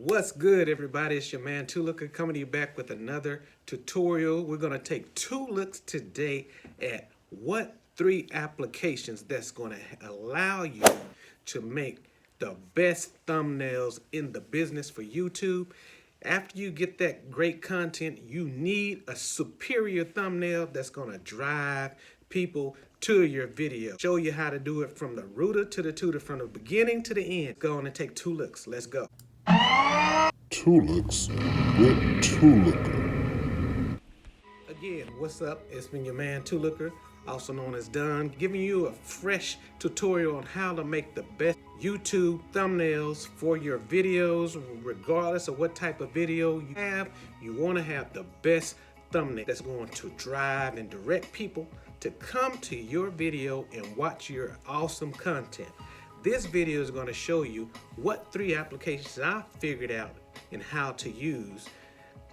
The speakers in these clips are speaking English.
What's good, everybody? It's your man Two Looker coming to you back with another tutorial. We're going to take two looks today at what three applications that's going to allow you to make the best thumbnails in the business for YouTube. After you get that great content, you need a superior thumbnail that's going to drive people to your video. Show you how to do it from the rooter to the tutor, from the beginning to the end. Go on and take two looks. Let's go. Two Looks with Two Looker. Again, what's up? It's been your man Two Looker, also known as Don, giving you a fresh tutorial on how to make the best YouTube thumbnails for your videos. Regardless of what type of video you have, you want to have the best thumbnail that's going to drive and direct people to come to your video and watch your awesome content. This video is going to show you what three applications I figured out and how to use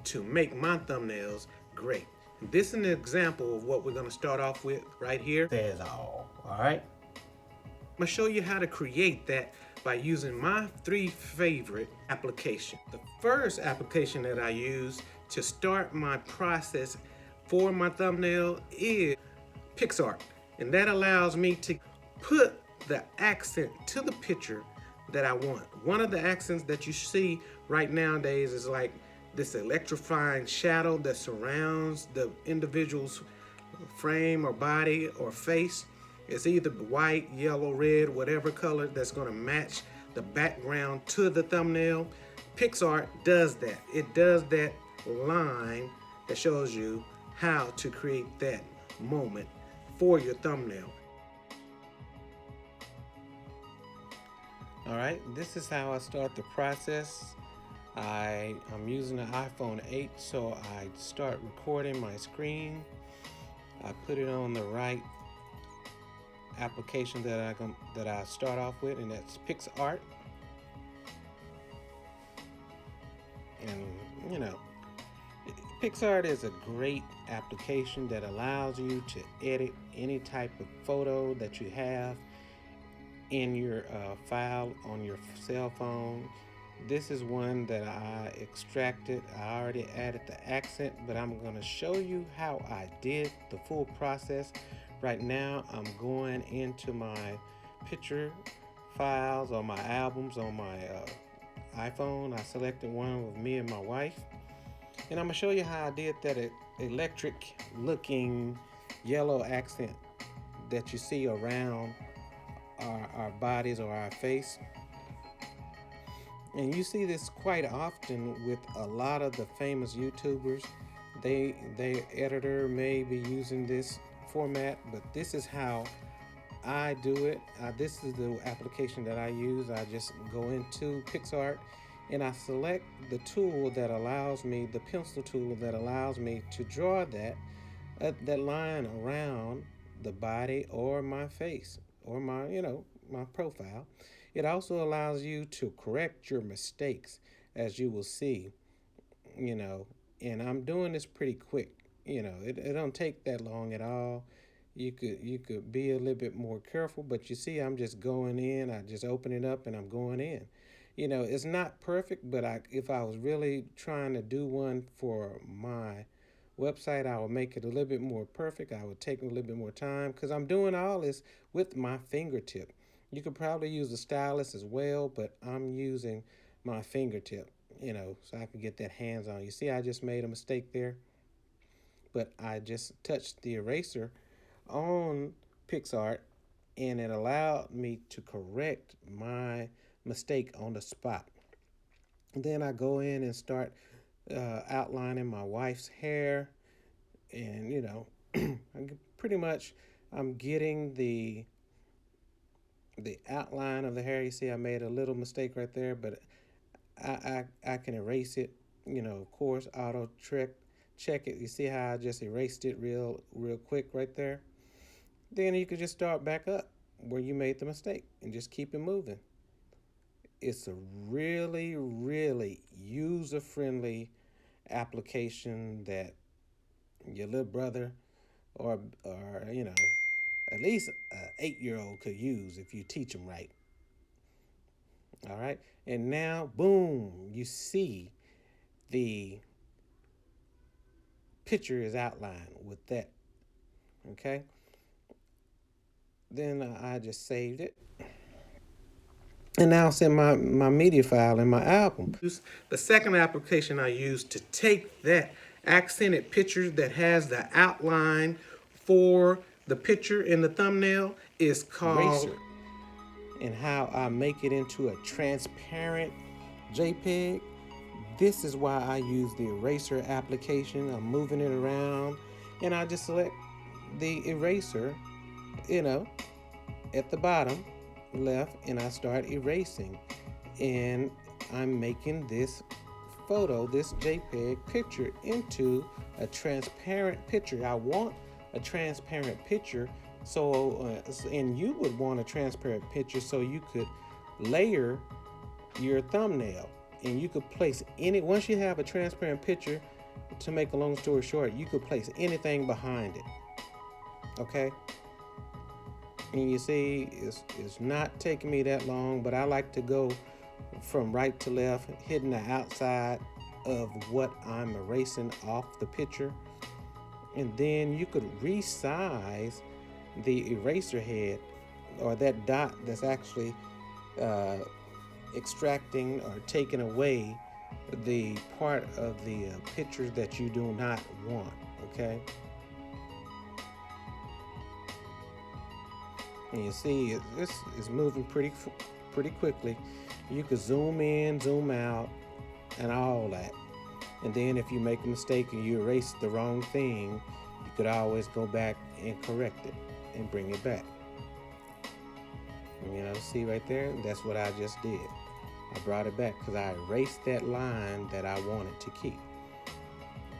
to make my thumbnails great. This is an example of what we're going to start off with right here. There's all right? I'm going to show you how to create that by using my three favorite applications. The first application that I use to start my process for my thumbnail is PixArt, and that allows me to put the accent to the picture that I want. One of the accents that you see right nowadays is like this electrifying shadow that surrounds the individual's frame or body or face. It's either white, yellow, red, whatever color that's going to match the background to the thumbnail. PixArt does that. It does that line that shows you how to create that moment for your thumbnail. All right, this is how I start the process. I'm using an iPhone 8, so I start recording my screen. I put it on the right application that I start off with, and that's PixArt. And you know, PixArt is a great application that allows you to edit any type of photo that you have in your file on your cell phone. This is one that I extracted. I already added the accent, but I'm going to show you how I did the full process. Right now, I'm going into my picture files or my albums on my iPhone. I selected one with me and my wife, and I'm going to show you how I did that electric looking yellow accent that you see around our bodies or our face. And you see this quite often with a lot of the famous YouTubers. Their editor may be using this format, but this is how I do it. This is the application that I use. I just go into PixArt and I select the tool that allows me, the pencil tool that allows me to draw that line around the body or my face or my profile. It also allows you to correct your mistakes, as you will see, and I'm doing this pretty quick. It don't take that long at all. You could be a little bit more careful, but you see I'm just going in. I just open it up and I'm going in. It's not perfect, but if I was really trying to do one for my website, I would make it a little bit more perfect. I would take a little bit more time because I'm doing all this with my fingertip. You could probably use a stylus as well, but I'm using my fingertip, so I can get that hands on. You see, I just made a mistake there, but I just touched the eraser on PixArt, and it allowed me to correct my mistake on the spot. And then I go in and start outlining my wife's hair, and pretty much I'm getting the outline of the hair. You see I made a little mistake right there, but I can erase it, of course, auto check it. You see how I just erased it real quick right there? Then you can just start back up where you made the mistake and just keep it moving. It's a really, really user-friendly application that your little brother or at least an 8-year-old could use if you teach them right. All right. And now, boom, you see the picture is outlined with that. Okay. Then I just saved it. And now it's in my media file in my album. The second application I use to take that accented picture that has the outline for the picture in the thumbnail is called Eraser. And how I make it into a transparent JPEG. This is why I use the eraser application. I'm moving it around and I just select the eraser, you know, at the bottom left, and I start erasing. And I'm making this photo, this JPEG picture, into a transparent picture. I want a transparent picture, so and you would want a transparent picture so you could layer your thumbnail, and you could place any. Once you have a transparent picture, to make a long story short, you could place anything behind it. Okay. And you see, it's not taking me that long, but I like to go from right to left, hitting the outside of what I'm erasing off the picture. And then you could resize the eraser head, or that dot that's actually extracting or taking away the part of the picture that you do not want. Okay. And you see it's moving pretty quickly. You could zoom in, zoom out, and all that. And then if you make a mistake and you erase the wrong thing, you could always go back and correct it and bring it back. And, see right there, that's what I just did. I brought it back because I erased that line that I wanted to keep.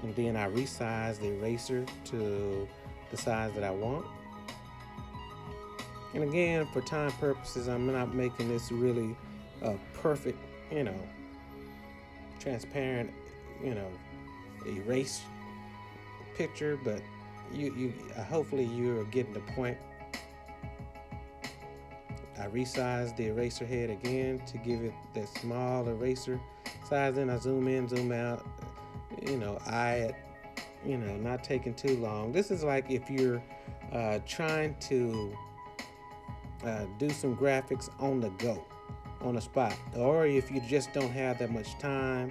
And then I resized the eraser to the size that I want. And again, for time purposes, I'm not making this really perfect, transparent, erase picture, but you hopefully you're getting the point. I resized the eraser head again to give it that small eraser size. Then I zoom in, zoom out, eye it, not taking too long. This is like if you're trying to do some graphics on the go, on the spot, or if you just don't have that much time.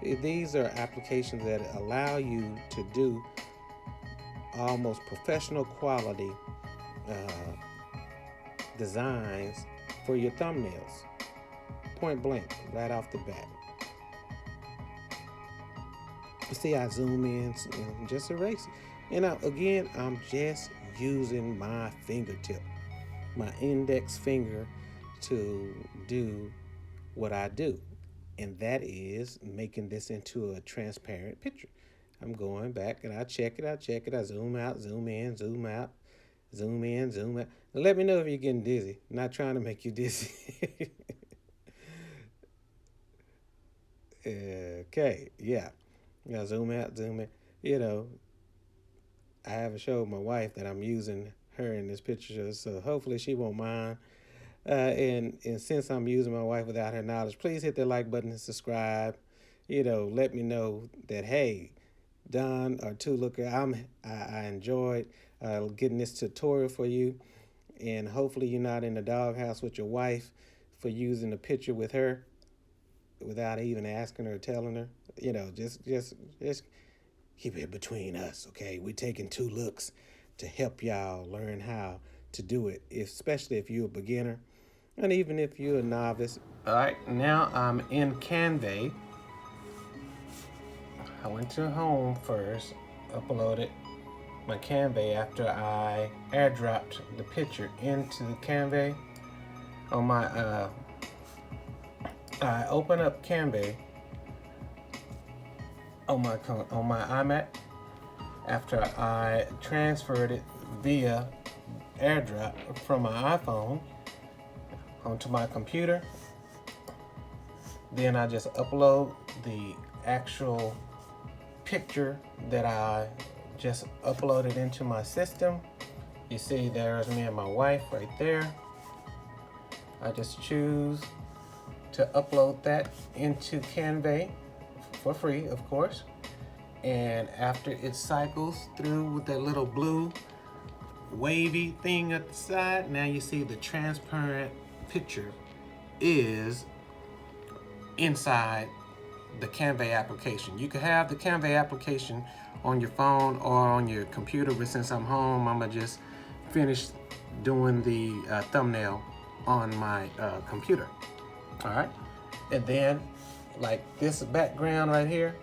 These are applications that allow you to do almost professional quality designs for your thumbnails, point blank, right off the bat. You see, I zoom in and just erase it. And again, I'm just using my fingertip, my index finger, to do what I do, and that is making this into a transparent picture. I'm going back and I check it, I zoom out, zoom in, zoom out, zoom in, zoom out. Now let me know if you're getting dizzy. I'm not trying to make you dizzy. Okay, yeah. Zoom out, zoom in. I haven't showed my wife that I'm using her in this picture, so hopefully she won't mind. And since I'm using my wife without her knowledge, please hit the like button and subscribe. Let me know that, hey, Don or Two Looker, I enjoyed getting this tutorial for you, and hopefully you're not in the doghouse with your wife for using the picture with her without even asking her or telling her. Just keep it between us, okay? We're taking two looks to help y'all learn how to do it, especially if you're a beginner and even if you're a novice. All right, now I'm in Kambei. I went to home first, uploaded my Kambei after I airdropped the picture into the Kambei. On my, I open up Kambei on my iMac after I transferred it via airdrop from my iPhone onto my computer. Then I just upload the actual picture that I just uploaded into my system. You see there's me and my wife right there. I just choose to upload that into Kambei for free, of course. And after it cycles through with that little blue wavy thing at the side, now you see the transparent picture is inside the Kambei application. You can have the Kambei application on your phone or on your computer, but since I'm home, I'm gonna just finish doing the thumbnail on my computer. All right, and then like this background right here,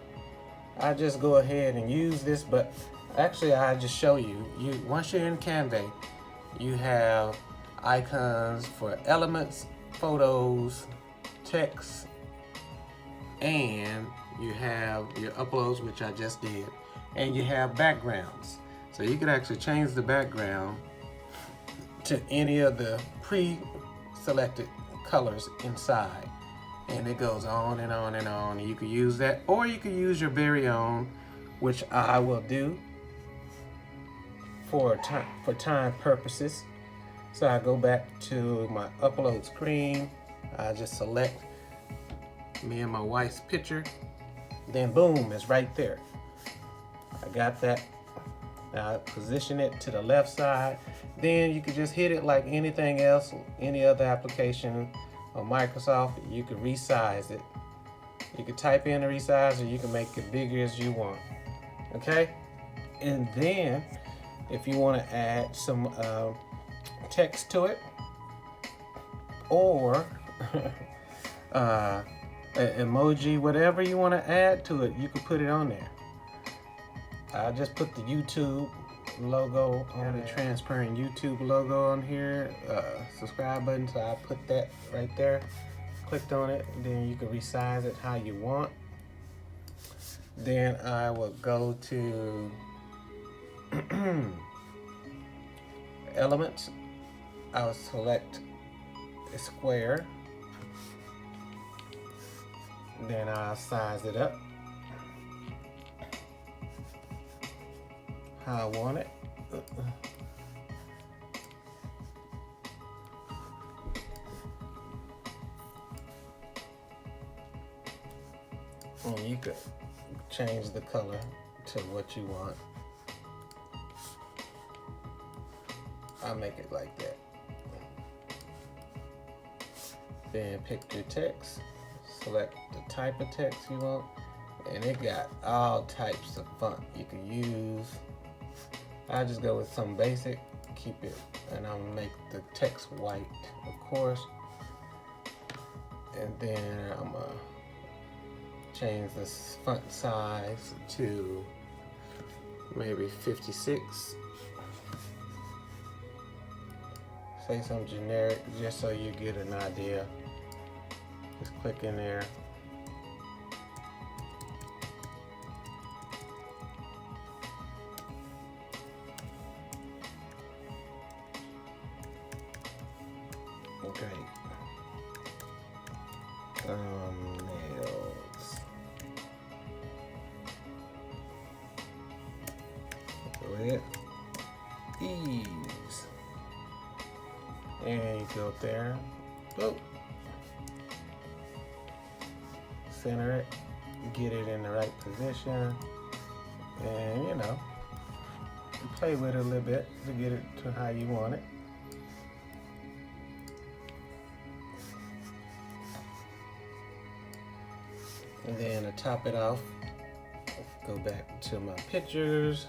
I just go ahead and use this, but actually I just show you, once you're in Kambei, you have icons for elements, photos, text, and you have your uploads, which I just did, and you have backgrounds. So you can actually change the background to any of the pre-selected colors inside, and it goes on and on and on. And you can use that, or you can use your very own, which I will do for time purposes. So I go back to my upload screen, I just select me and my wife's picture, then boom, it's right there. I got that. Now I position it to the left side. Then you can just hit it like anything else, any other application on Microsoft. You can resize it. You can type in a resize, or you can make it bigger as you want. Okay? And then if you want to add some text to it, or emoji, whatever you want to add to it, you can put it on there. I just put the YouTube logo on, the transparent YouTube logo on here, subscribe button, so I put that right there, clicked on it, then you can resize it how you want. Then I will go to elements. I'll select a square, then I'll size it up how I want it. And you could change the color to what you want. I'll make it like that. Then pick your text, select the type of text you want, and it got all types of font you can use. I just go with some basic, keep it, and I'm gonna make the text white, of course. And then I'm gonna change this font size to maybe 56. Say something generic just so you get an idea. Just click in there. Okay. Nails. With ease. And you go up there. Boop. Center it. Get it in the right position. And you know, play with it a little bit to get it to how you want it. And then to top it off, go back to my pictures.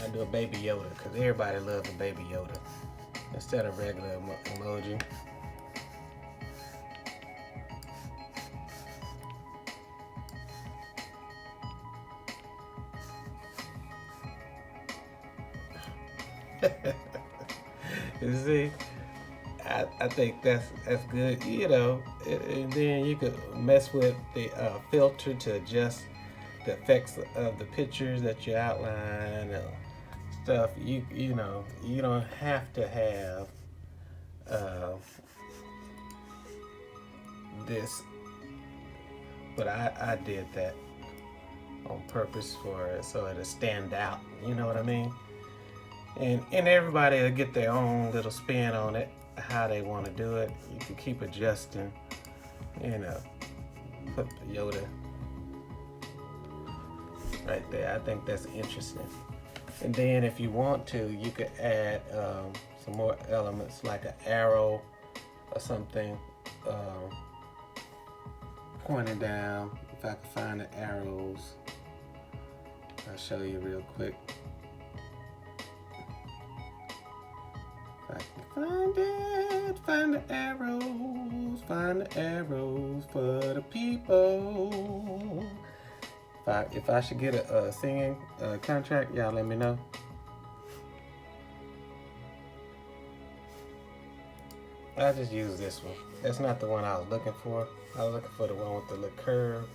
I do a baby Yoda because everybody loves a baby Yoda instead of regular emoji. You see, I think that's good, you know. And then you could mess with the filter to adjust the effects of the pictures that you outline, stuff. You know, you don't have to have this but I did that on purpose for it so it'll stand out. You know what I mean? And everybody will get their own little spin on it, how they want to do it. You can keep adjusting. You know, put the Yoda right there. I think that's interesting. And then if you want to, you could add some more elements like an arrow or something pointing down. If I can find the arrows, I'll show you real quick. If I can find the arrows for the people. If I should get a singing contract, y'all let me know. I just use this one. That's not the one I was looking for. I was looking for the one with the little curve.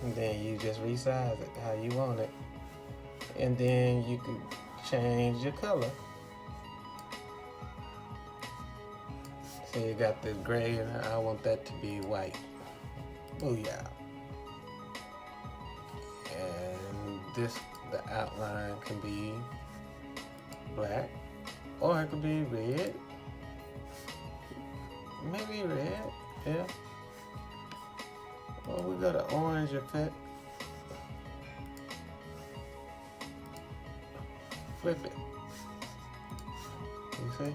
And then you just resize it how you want it. And then you can change your color. So you got this gray, and I want that to be white. Booyah. And the outline can be black, or it could be red. Maybe red, yeah. Well, we got an orange effect. Flip it. You see?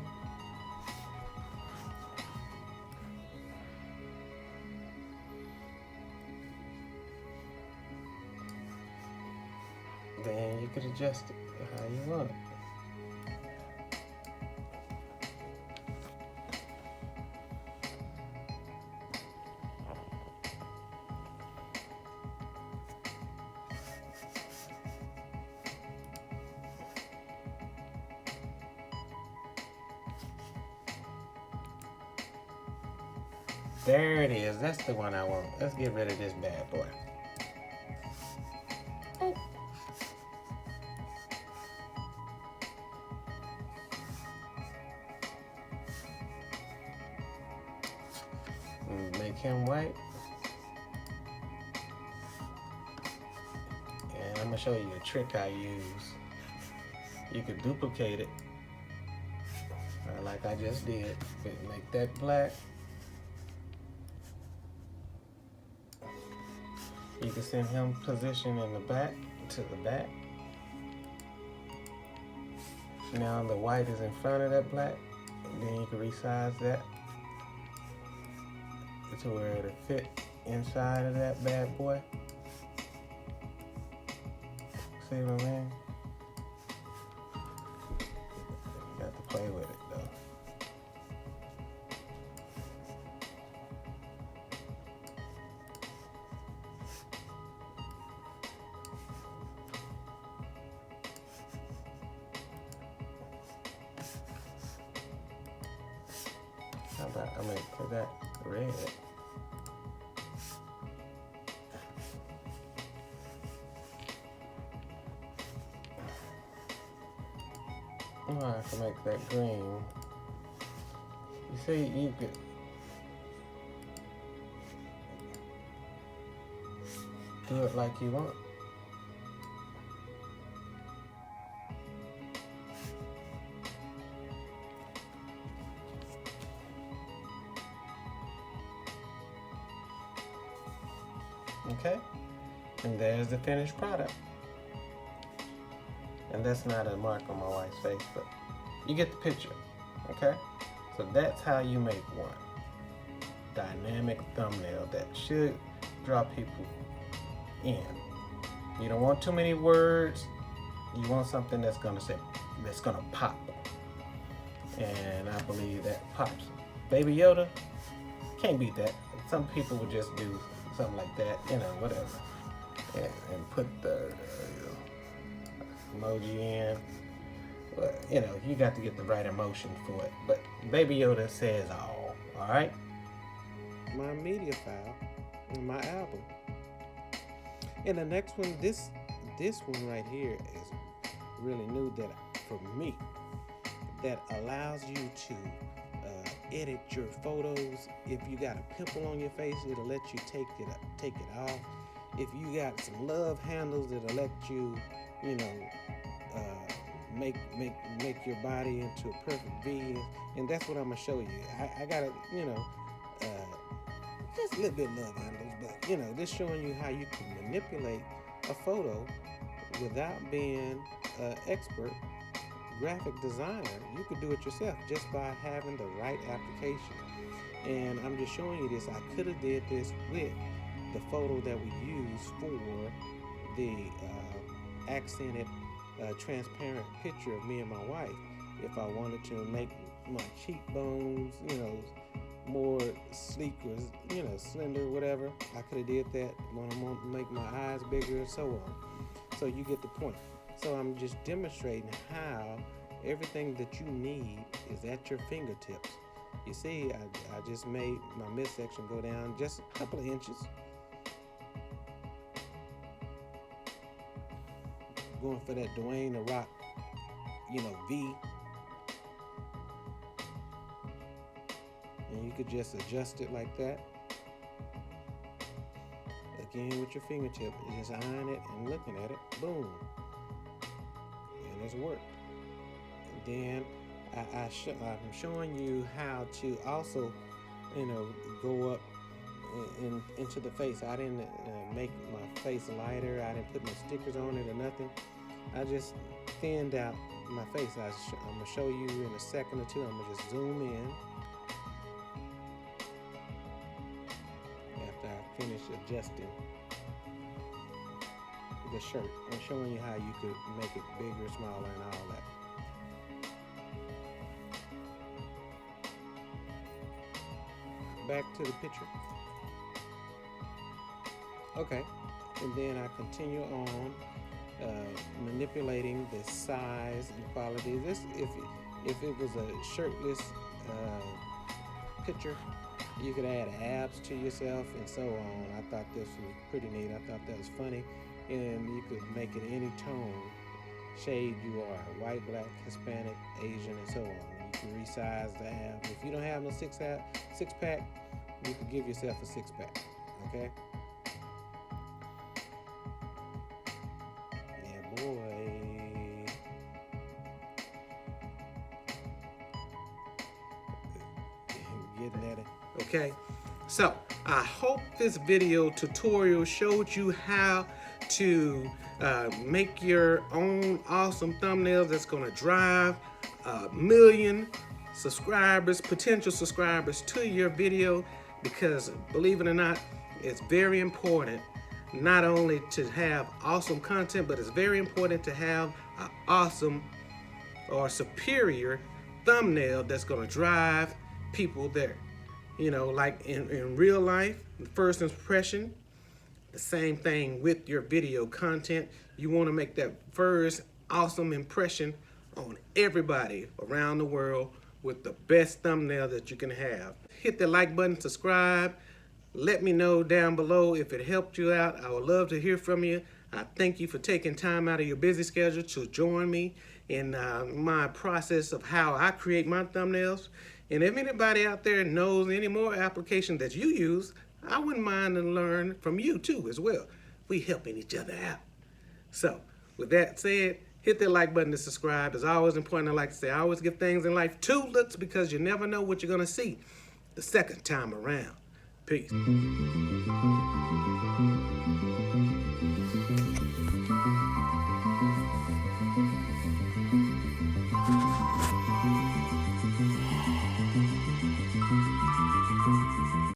Then you could adjust it how you want it. There it is. That's the one I want. Let's get rid of this bad boy. Make him white. And I'm gonna show you a trick I use. You could duplicate it like I just did. Make that black. You can send him position in the back to the back. Now the white is in front of that black. And then you can resize that to where it'll fit inside of that bad boy. See what I mean? Got to play with it though. How about I make that red? Oh, I can make that green. You see, you could do it like you want. Okay, and there's the finished product. And that's not a mark on my wife's face, but you get the picture, okay? So that's how you make one dynamic thumbnail that should draw people in. You don't want too many words. You want something that's gonna pop. And I believe that pops. Baby Yoda, can't beat that. Some people would just do something like that, you know, whatever. And put the emoji in. But, you know, you got to get the right emotion for it. But Baby Yoda says all right? My media file and my album. And the next one, this one right here is really new that for me, that allows you to edit your photos. If you got a pimple on your face, it'll let you take it off. If you got some love handles, it'll let you, you know, make your body into a perfect V. And that's what I'm gonna show you. I got to, just a little bit of love handles, but this showing you how you can manipulate a photo without being an expert graphic designer. You could do it yourself just by having the right application. And I'm just showing you this. I could have did this with the photo that we use for the accented transparent picture of me and my wife. If I wanted to make my cheekbones, more sleek or slender, whatever, I could have did that. When I want to make my eyes bigger and so on. So you get the point. So I'm just demonstrating how everything that you need is at your fingertips. You see, I just made my midsection go down just a couple of inches. Going for that Dwayne The Rock, V. And you could just adjust it like that. Again, with your fingertip, just eyeing it and looking at it. Boom. And it's worked. And then I'm showing you how to also, go up into the face. I didn't make my face lighter. I didn't put no stickers on it or nothing. I just thinned out my face. I'm going to show you in a second or two. I'm going to just zoom in after I finish adjusting the shirt. I'm showing you how you could make it bigger, smaller, and all that. Back to the picture. Okay, and then I continue on manipulating the size and quality. This, if it was a shirtless picture, you could add abs to yourself and so on. I thought this was pretty neat. I thought that was funny, and you could make it any tone, shade you are, white, black, Hispanic, Asian, and so on. You can resize the abs. If you don't have no six pack, you can give yourself a 6-pack. Okay. Boy. Getting at it. Okay, so I hope this video tutorial showed you how to make your own awesome thumbnails that's going to drive 1 million subscribers, potential subscribers to your video, because believe it or not, it's very important not only to have awesome content, but it's very important to have an awesome or superior thumbnail that's going to drive people there. Like in real life, the first impression, the same thing with your video content. You want to make that first awesome impression on everybody around the world with the best thumbnail that you can have. Hit the like button, subscribe. Let me know down below if it helped you out. I would love to hear from you. I thank you for taking time out of your busy schedule to join me in my process of how I create my thumbnails. And if anybody out there knows any more applications that you use, I wouldn't mind to learn from you too as well. We helping each other out. So with that said, hit that like button to subscribe. It's always important, I like to say, I always give things in life 2 looks, because you never know what you're going to see the second time around. Peace.